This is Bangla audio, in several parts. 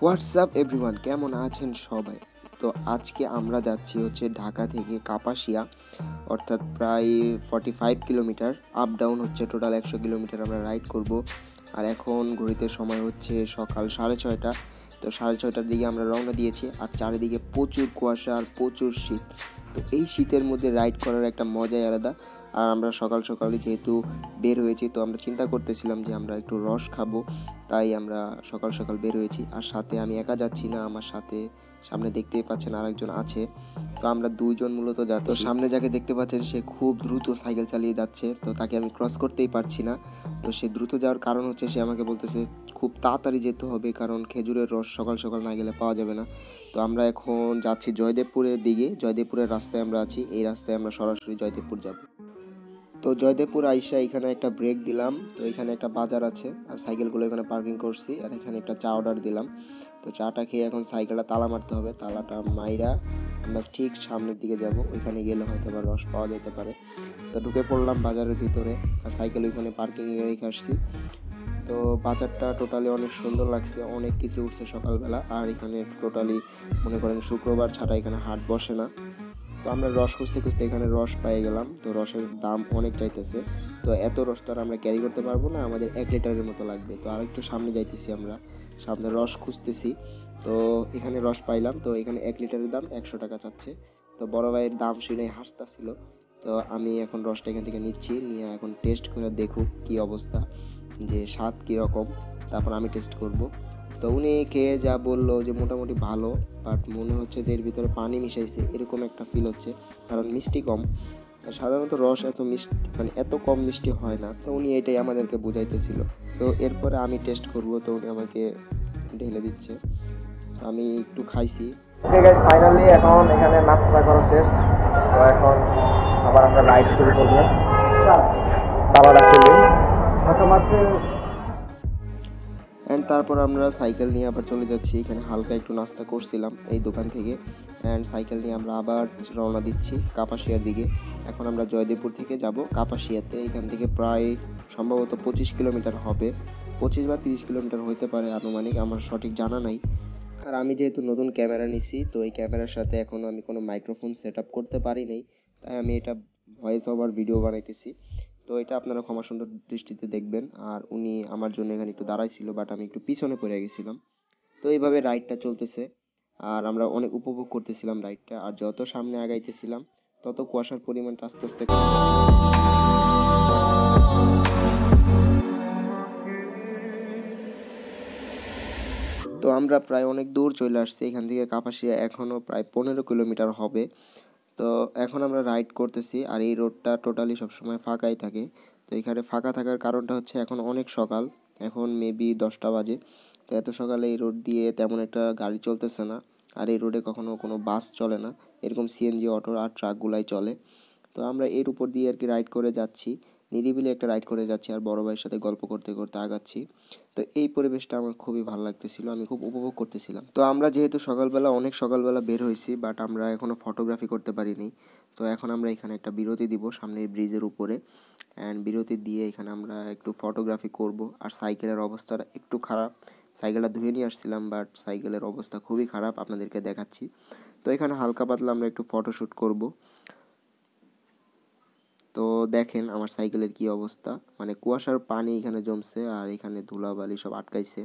হোয়াটসঅ্যাপ এভরিওয়ান, কেমন আছেন সবাই? তো আজকে আমরা যাচ্ছি হচ্ছে ঢাকা থেকে কাপাসিয়া, অর্থাৎ প্রায় 45 কিলোমিটার। আপ ডাউন হচ্ছে টোটাল 100 কিলোমিটার আমরা রাইড করব। আর এখন ঘড়িতে সময় হচ্ছে সকাল 6:30। তো 6:30টার দিকে আমরা রওনা দিয়েছি। আর চারিদিকে প্রচুর কুয়াশা আর প্রচুর শীত। তো এই শীতের মধ্যে রাইড করার একটা মজাই আলাদা। আর আমরা সকাল সকালে যেহেতু বের হয়েছি, তো আমরা চিন্তা করতেছিলাম যে আমরা একটু রস খাবো, তাই আমরা সকাল সকাল বের হয়েছি। আর সাথে আমি একা যাচ্ছি না, আমার সাথে সামনে দেখতেই পাচ্ছেন আরেকজন আছে। তো আমরা দুইজন মূলত যাচ্ছি। তো সামনে যাকে দেখতে পাচ্ছেন সে খুব দ্রুত সাইকেল চালিয়ে যাচ্ছে, তো তাকে আমি ক্রস করতেই পারছি না। তো সে দ্রুত যাওয়ার কারণ হচ্ছে সে আমাকে বলতেছে খুব তাড়াতাড়ি যেতে হবে, কারণ খেজুরের রস সকাল সকাল না গেলে পাওয়া যাবে না। তো আমরা এখন যাচ্ছি জয়দেবপুরের দিকে। জয়দেবপুরের রাস্তায় আমরা আছি, এই রাস্তায় আমরা সরাসরি জয়দেবপুর যাব। তো জয়দেবপুর আইসা এখানে একটা ব্রেক দিলাম। তো এখানে একটা বাজার আছে আর সাইকেলগুলো এখানে পার্কিং করছি, আর এখানে একটা চা অর্ডার দিলাম। তো চাটা খেয়ে এখন সাইকেলটা তালা মারতে হবে। তালাটা মাইরা আমরা ঠিক সামনের দিকে যাব, ওইখানে গেলে হয়তো বা রস পাওয়া যেতে পারে। তো ঢুকে পড়লাম বাজারের ভিতরে, আর সাইকেল ওইখানে পার্কিংয়ে রেখে আসছি। তো বাজারটা টোটালি অনেক সুন্দর লাগছে, অনেক কিছু উঠছে সকালবেলা। আর এখানে টোটালি মনে করেন শুক্রবার ছাড়া এখানে হাট বসে না। তো আমরা রস খুঁজতে খুঁজতে এখানে রস পেয়ে গেলাম। তো রসের দাম অনেক চাইতেছে, তো এত রস তো আর আমরা ক্যারি করতে পারবো না, আমাদের 1 লিটারের মতো লাগবে। তো আরেকটু সামনে যাইতেছি, আমরা সামনে রস খুঁজতেছি। তো এখানে রস পাইলাম। তো এখানে 1 লিটারের দাম 100 টাকা চাচ্ছে। তো বড় ভাইয়ের দাম শুনে হাসতাছিল। তো আমি এখন রসটা এখান থেকে নিচ্ছি, নিয়ে এখন টেস্ট করে দেখুক কি অবস্থা, যে স্বাদ কীরকম, তারপর আমি টেস্ট করব। তো উনি খেয়ে যা বললো যে মোটামুটি ভালো, বাট মনে হচ্ছে যে এর ভিতরে পানি মিশাইছে এরকম একটা ফিল হচ্ছে, কারণ মিষ্টি কম। সাধারণত রস এত মিষ্টি মানে এত কম মিষ্টি হয় না, তো উনি এটাই আমাদেরকে বুঝাইতেছিল। তো এরপরে আমি টেস্ট করব, তো উনি আমাকে ঢেলে দিচ্ছে। তো আমি একটু খাইছি। ওকে গাইস, ফাইনালি এখন এখানে নাস্তা করা শেষ। তো এখন আবার আমরা রাইড শুরু করবো। তালাটা খুলি। অ্যান্ড তারপর আমরা সাইকেল নিয়ে আবার চলে যাচ্ছি। এখানে হালকা একটু নাস্তা করছিলাম এই দোকান থেকে। অ্যান্ড সাইকেল নিয়ে আমরা আবার রওনা দিচ্ছি কাপাসিয়ার দিকে। এখন আমরা জয়দেবপুর থেকে যাব কাপাসিয়াতে। এখান থেকে প্রায় সম্ভবত 25 কিলোমিটার হবে, 25 বা 30 কিলোমিটার হতে পারে আনুমানিক, আমার সঠিক জানা নাই। আর আমি যেহেতু নতুন ক্যামেরা নিছি, তো এই ক্যামেরার সাথে এখনো আমি কোনো মাইক্রোফোন সেট আপ করতে পারি নাই, তাই আমি এটা ভয়েস ওভার ভিডিও বানাইতেছি। তো এটা আপনারা ক্ষমা সুন্দর দৃষ্টিতে দেখবেন। আর উনি আমার জন্য এখানে একটু দাঁড়াইছিল, বাট আমি একটু পিছনে পড়ে গেছিলাম। তো এইভাবে রাইডটা চলতেছে, আর আমরা অনেক উপভোগ করতেছিলাম রাইডটা। আর যত সামনে আগাইতেছিলাম তত কুয়াশার পরিমাণটা আস্তে আস্তে কমে যাচ্ছে। তো আমরা প্রায় অনেক দূর চলে আসছি, এখান থেকে কাপাসিয়া এখনও প্রায় 15 কিলোমিটার হবে। তো এখন আমরা রাইড করতেছি, আর এই রোডটা টোটালি সবসময় ফাঁকাই থাকে। তো এখানে ফাঁকা থাকার কারণটা হচ্ছে এখন অনেক সকাল, এখন মেবি 10টা বাজে। তো এত সকালে এই রোড দিয়ে তেমন একটা গাড়ি চলতেছে না। আর এই রোডে কখনো কোনো বাস চলে না, এরকম সিএনজি অটো আর ট্রাকগুলাই চলে। তো আমরা এর উপর দিয়ে আর কি রাইড করে যাচ্ছি, নিরিবিলি একটা রাইড করে যাচ্ছি, আর বড় ভাইয়ের সাথে গল্প করতে করতে আগাচ্ছি। তো এই পরিবেশটা আমার খুবই ভালো লাগতেছিল, আমি খুব উপভোগ করতেছিলাম। তো আমরা যেহেতু সকালবেলা অনেক সকালবেলা বের হয়েছি, বাট আমরা এখনো ফটোগ্রাফি করতে পারিনি। তো এখন আমরা এখানে একটা বিরতি দিব সামনের ব্রিজের উপরে, অ্যান্ড বিরতি দিয়ে এখানে আমরা একটু ফটোগ্রাফি করব। আর সাইকেলের অবস্থাটা একটু খারাপ, সাইকেলটা ধুয়ে নিয়ে আসছিলাম, বাট সাইকেলের অবস্থা খুবই খারাপ, আপনাদেরকে দেখাচ্ছি। তো এখানে হালকা পাতলা আমরা একটু ফটোশ্যুট করব। তো দেখেন আমার সাইকেলের কি অবস্থা, মানে কুয়াশার পানি এখানে জমছে, আর এখানে ধুলাবালি সব আটকাইছে।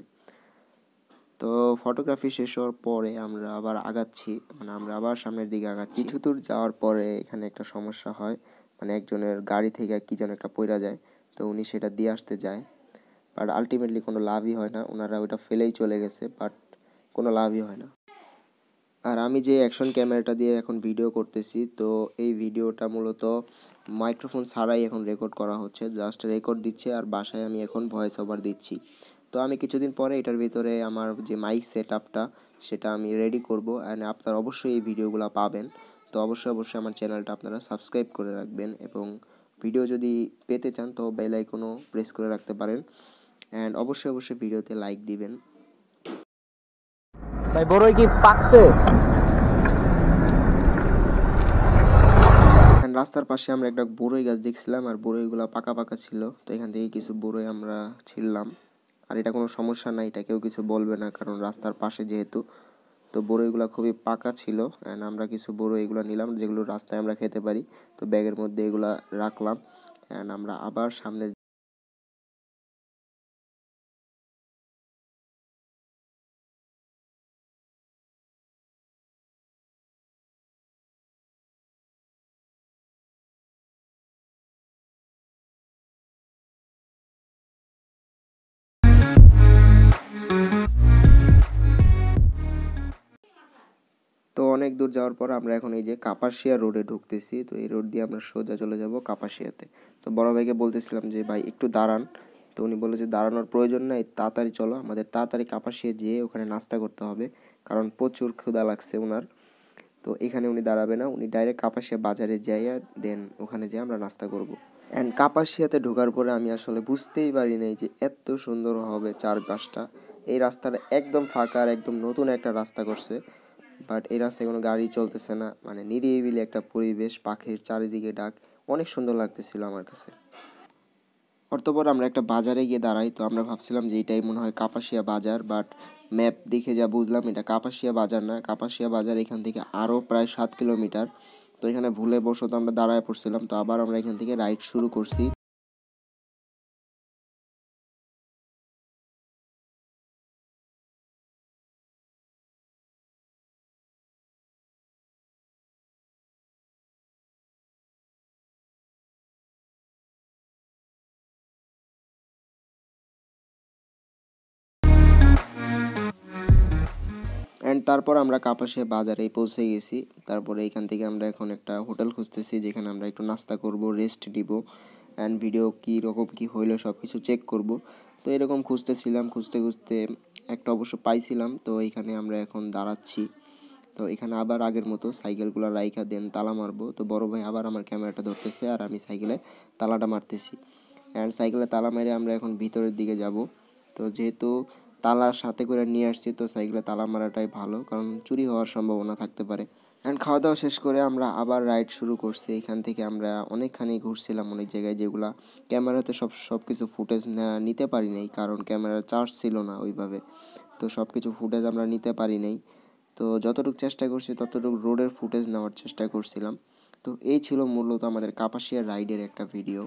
তো ফটোগ্রাফি শেষ হওয়ার পরে আমরা আবার আগাচ্ছি, মানে আমরা আবার সামনের দিকে আগাচ্ছি। কিছু দূর যাওয়ার পরে এখানে একটা সমস্যা হয়, মানে একজনের গাড়ি থেকে কি যেন একটা পইরা যায়। তো উনি সেটা দিয়ে আসতে যায়, বাট আলটিমেটলি কোনো লাভই হয় না, ওনারা ওইটা ফেলেই চলে গেছে, বাট কোনো লাভই হয় না। আর আমি যে অ্যাকশন ক্যামেরাটা দিয়ে এখন ভিডিও করতেছি, তো এই ভিডিওটা মূলত মাইক্রোফোন ছাড়াই এখন রেকর্ড করা হচ্ছে, জাস্ট রেকর্ড দিচ্ছে, আর বাসায় আমি এখন ভয়েস ওভার দিচ্ছি। তো আমি কিছুদিন পরে এটার ভিতরে আমার যে মাইক সেট আপটা সেটা আমি রেডি করব, অ্যান্ড আপনারা অবশ্যই এই ভিডিওগুলো পাবেন। তো অবশ্যই অবশ্যই আমার চ্যানেলটা আপনারা সাবস্ক্রাইব করে রাখবেন, এবং ভিডিও যদি পেতে চান তো বেল আইকনও প্রেস করে রাখতে পারেন, অ্যান্ড অবশ্যই অবশ্যই ভিডিওতে লাইক দিবেন। ভাই বড়ই কি পাকছে? রাস্তার পাশে আমরা একটা বড়ই গাছ দেখছিলাম, আর বড়ইগুলো পাকা পাকা ছিল। তো এখান থেকে কিছু বড়ই আমরা ছিঁড়লাম, আর এটা কোনো সমস্যা নাই, এটা কেউ কিছু বলবে না, কারণ রাস্তার পাশে যেহেতু। তো বড়ইগুলো খুবই পাকা ছিল, অ্যান্ড আমরা কিছু বড়ই এগুলো নিলাম যেগুলো রাস্তায় আমরা খেতে পারি। তো ব্যাগের মধ্যে এগুলা রাখলাম, অ্যান্ড আমরা আবার সামনে। তো অনেক দূর যাওয়ার পর আমরা এখন এই যে কাপাসিয়া রোডে ঢুকতেছি। তো এই রোড দিয়ে আমরা সোজা চলে যাব কাপাসিয়াতে। তো বড় ভাইকে বলতেছিলাম যে ভাই একটু দাঁড়ান। তো উনি বললো যে দাঁড়ানোর প্রয়োজন নাই, তাড়াতাড়ি চলো, আমাদের তাড়াতাড়ি কাপাসিয়া যেয়ে ওখানে নাস্তা করতে হবে, কারণ প্রচুর ক্ষুধা লাগছে ওনার। তো এখানে উনি দাঁড়াবে না, উনি ডাইরেক্ট কাপাসিয়া বাজারে যাইয়া দেন ওখানে যেয়ে আমরা নাস্তা করব। অ্যান্ড কাপাসিয়াতে ঢোকার পরে আমি আসলে বুঝতেই পারি নাই যে এত সুন্দর হবে চারপাশটা। এই রাস্তাটা একদম ফাঁকা আর একদম নতুন একটা রাস্তা করছে, বাট এই রাস্তায় কোনো গাড়ি চলতেছে না, মানে নিরিবিলি একটা পরিবেশ, পাখির চারিদিকে ডাক, অনেক সুন্দর লাগতেছিল আমার কাছে। অতঃপর আমরা একটা বাজারে গিয়ে দাঁড়াই। তো আমরা ভাবছিলাম যে এটাই মনে হয় কাপাসিয়া বাজার, বাট ম্যাপ দেখে যা বুঝলাম এটা কাপাসিয়া বাজার না, কাপাসিয়া বাজার এখান থেকে আরও প্রায় 7 কিলোমিটার। তো এখানে ভুলে বসত আমরা দাঁড়ায় পড়ছিলাম। তো আবার আমরা এখান থেকে রাইড শুরু করছি। অ্যান্ড তারপর আমরা কাপাসিয়া বাজারে পৌঁছে গেছি। তারপরে এখান থেকে আমরা এখন একটা হোটেল খুঁজতেছি যেখানে আমরা একটু নাস্তা করব, রেস্ট দিব, অ্যান্ড ভিডিও কী রকম কী হইলো সব কিছু চেক করব। তো এরকম খুঁজতেছিলাম, খুঁজতে খুঁজতে একটা অবশ্য পাইছিলাম। তো এখানে আমরা এখন দাঁড়াচ্ছি। তো এখানে আবার আগের মতো সাইকেলগুলো রাইখা দেন তালা মারবো। তো বড় ভাই আবার আমার ক্যামেরাটা ধরতেছে আর আমি সাইকেলে তালাটা মারতেছি, অ্যান্ড সাইকেলে তালা মেরে আমরা এখন ভিতরের দিকে যাব। তো যেহেতু তালা সাথে করে নিয়ে আসছি, তো সাইকেলে তালা মারাটাই ভালো, কারণ চুরি হওয়ার সম্ভাবনা থাকতে পারে। অ্যান্ড খাওয়া দাওয়া শেষ করে আমরা আবার রাইড শুরু করছি। এখান থেকে আমরা অনেকখানি ঘুরছিলাম, অনেক জায়গায় যেগুলা ক্যামেরাতে সব কিছু ফুটেজ নিতে পারি নাই, কারণ ক্যামেরার চার্জ ছিল না ওইভাবে। তো সব কিছু ফুটেজ আমরা নিতে পারি নাই। তো যতটুকু চেষ্টা করছি ততটুকু রোডের ফুটেজ নেওয়ার চেষ্টা করছিলাম। তো এই ছিল মূলত আমাদের কাপাসিয়া রাইডের একটা ভিডিও।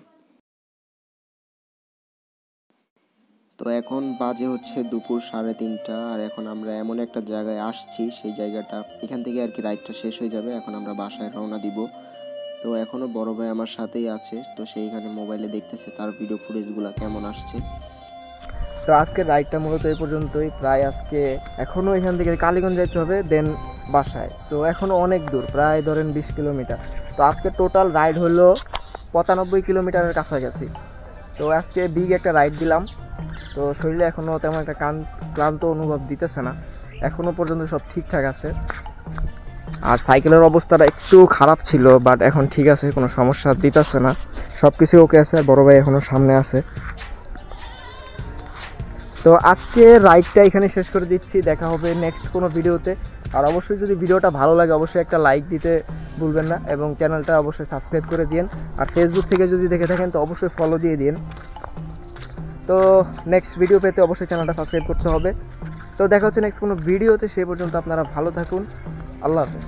তো এখন বাজে হচ্ছে দুপুর 3:30, আর এখন আমরা এমন একটা জায়গায় আসছি, সেই জায়গাটা এখান থেকে আর কি রাইডটা শেষ হয়ে যাবে। এখন আমরা বাসায় রওনা দিব। তো এখনও বড় ভাই আমার সাথেই আছে, তো সেইখানে মোবাইলে দেখতেছে তার ভিডিও ফুটেজগুলো কেমন আসছে। তো আজকের রাইডটা মূলত এই পর্যন্তই। প্রায় আজকে এখনও এখান থেকে কালীগঞ্জ যেতে হবে, দেন বাসায়। তো এখনও অনেক দূর, প্রায় ধরেন 20 কিলোমিটার। তো আজকে টোটাল রাইড হলো 95 কিলোমিটারের কাছাকাছি। তো আজকে বিগ একটা রাইড দিলাম। তো শরীরে এখনও তেমন একটা ক্লান্ত অনুভব দিতেছে না, এখনও পর্যন্ত সব ঠিকঠাক আছে। আর সাইকেলের অবস্থাটা একটু খারাপ ছিল, বাট এখন ঠিক আছে, কোনো সমস্যা দিতেছে না, সব কিছু ওকে আছে। আর বড় ভাই এখনও সামনে আছে। তো আজকে রাইডটা এখানে শেষ করে দিচ্ছি, দেখা হবে নেক্সট কোনো ভিডিওতে। আর অবশ্যই যদি ভিডিওটা ভালো লাগে অবশ্যই একটা লাইক দিতে ভুলবেন না, এবং চ্যানেলটা অবশ্যই সাবস্ক্রাইব করে দিন। আর ফেসবুক থেকে যদি দেখে থাকেন তো অবশ্যই ফলো দিয়ে দিন। তো নেক্সট ভিডিও পেতে অবশ্যই চ্যানেলটা সাবস্ক্রাইব করতে হবে। তো দেখা হচ্ছে নেক্সট কোনো ভিডিওতে, সে পর্যন্ত আপনারা ভালো থাকুন। আল্লাহ হাফেজ।